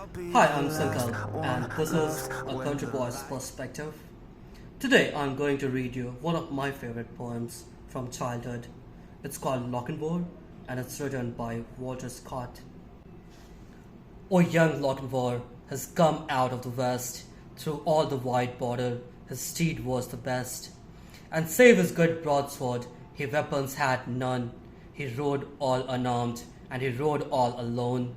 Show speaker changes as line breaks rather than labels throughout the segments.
Hi, I'm Sankal, and this is a country boy's perspective. Today, I'm going to read you one of my favorite poems from childhood. It's called Lochinvar, and it's written by Walter Scott. O young Lochinvar has come out of the west. Through all the wide border, his steed was the best. And save his good broadsword, he weapons had none. He rode all unarmed, and he rode all alone.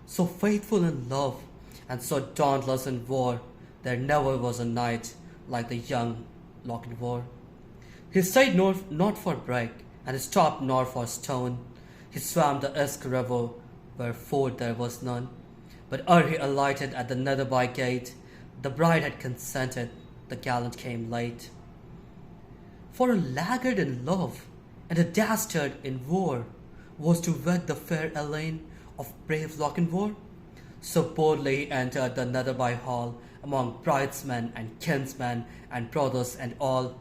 So faithful in love, and so dauntless in war, there never was a knight like the young Lochinvar. He stayed not for brake, and he stopped nor for stone. He swam the Esk river, where ford there was none. But ere he alighted at the Netherby gate, the bride had consented, the gallant came late. For a laggard in love, and a dastard in war, was to wed the fair Elaine of brave Lochinvar. So boldly he entered the Netherby hall, among bridesmen and kinsmen and brothers and all.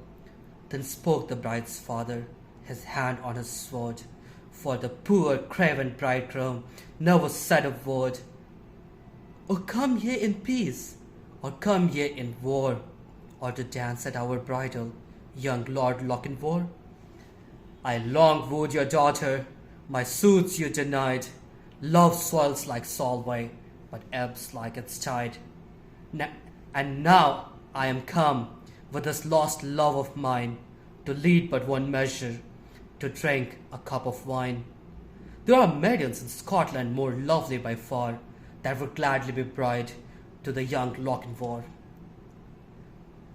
Then spoke the bride's father, his hand on his sword, for the poor craven bridegroom never said a word. O come ye in peace, or come ye in war, or to dance at our bridal, young Lord Lochinvar? I long wooed your daughter, my suits you denied. Love swells like Solway, but ebbs like its tide. And now I am come with this lost love of mine, to lead but one measure, to drink a cup of wine. There are maidens in Scotland more lovely by far, that would gladly be bride to the young Lochinvar.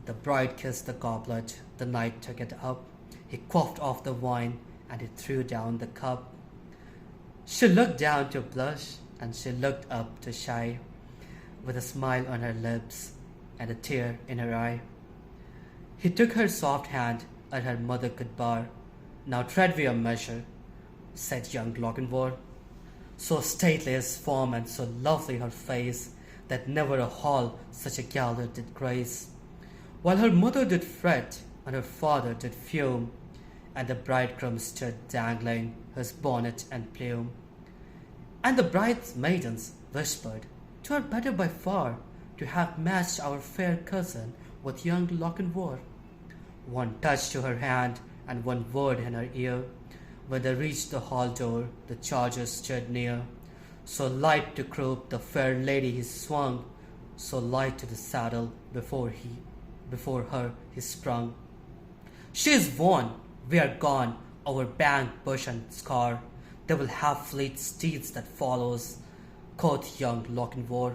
The bride kissed the goblet, the knight took it up. He quaffed off the wine, and he threw down the cup. She looked down to blush, and she looked up to shy, with a smile on her lips and a tear in her eye. He took her soft hand, and her mother could bar. Now tread we a measure, said young Lochinvar. So stately his form, and so lovely her face, that never a hall such a gallant did grace. While her mother did fret, and her father did fume, and the bridegroom stood dangling his bonnet and plume. And the bride's maidens whispered, 'Twere better by far to have matched our fair cousin with young Lochinvar. One touch to her hand, and one word in her ear. When they reached the hall door, the charger stood near. So light to croup the fair lady he swung, so light to the saddle before her he sprung. She is won, we are gone, over bank, bush, and scar. They will have fleet steeds that follows, quoth young Lochinvar.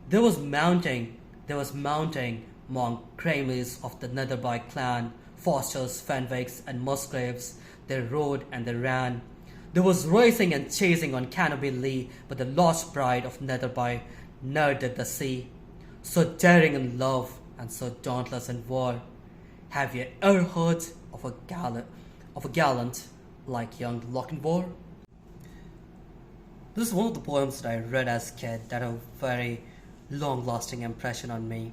There was mounting among Cramies of the Netherby clan, Fosters, Fenwicks, and Musgraves. They rode and they ran. There was racing and chasing on Canopy Lee, but the lost bride of Netherby ne'er did the see. So daring in love, and so dauntless in war, have ye e'er heard of a gallant like young Lochinvar? This is one of the poems that I read as a kid that had a very long-lasting impression on me.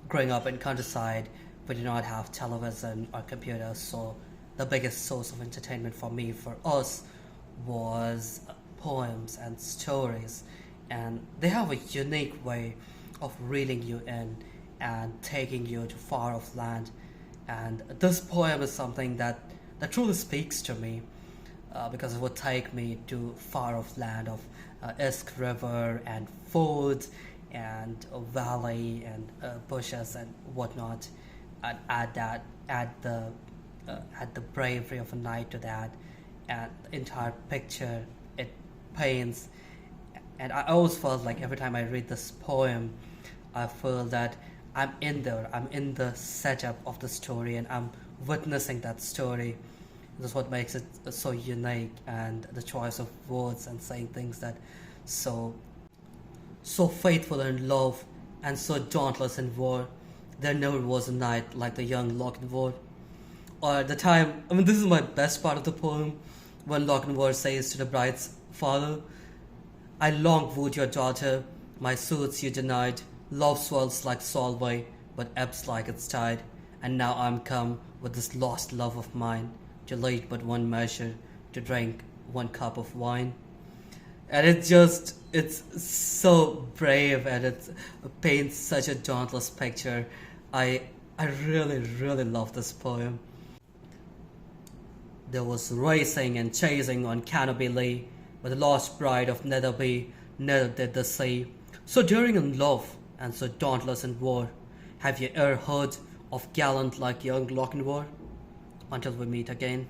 Growing up in countryside, we did not have television or computers, so the biggest source of entertainment for us, was poems and stories. And they have a unique way of reeling you in and taking you to far off land. And this poem is something that truly speaks to me, because it would take me to far off land of Esk River and fords and a valley and bushes and whatnot, and add the bravery of a knight to that, and the entire picture it paints. And I always felt like every time I read this poem, I feel that I'm in there, I'm in the setup of the story, and I'm witnessing that story. This is what makes it so unique, and the choice of words and saying things that so faithful in love and so dauntless in war. There never was a knight like the young Lochinvar. Or the time, this is my best part of the poem, when Lochinvar says to the bride's father, I long wooed your daughter, my suits you denied. Love swells like Solway, but ebbs like its tide. And now I'm come with this lost love of mine, to lead but one measure, to drink one cup of wine. And it's so brave, and it paints such a dauntless picture. I really love this poem. There was racing and chasing on Canopy Lee, but the lost bride of Netherby neither did the sea. So daring in love and so dauntless in war, have you e'er heard of gallant like young Lochinvar? Until we meet again.